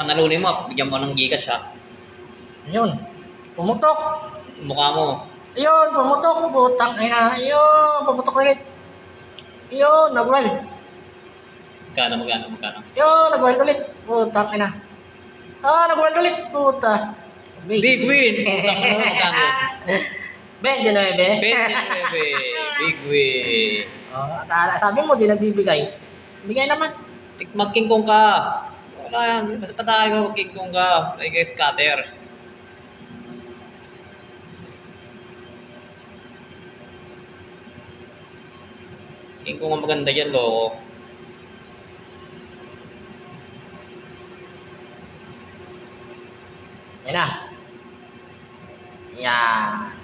Panalunin mo, bigyan mo ng Gcash ha. Ayun. Pumutok. Mukha mo. Ayun, pumutok. Putang ina. Ayun, pumutok ulit. Ayun, nag-wild. Magkano? Ayun, nag-wild ulit. Putang ina. Nag-wild ulit. Puta. Big win! Putang ina, magkano? 29. 29. Big win. Sabi mo, di nagbibigay. Bigay naman. Mag-king kong ka. Wala yan. Basta patay ko, mag-king kong ka. Ay guys, scatter. King kong ang maganda dyan, loko. Yan na. Yan.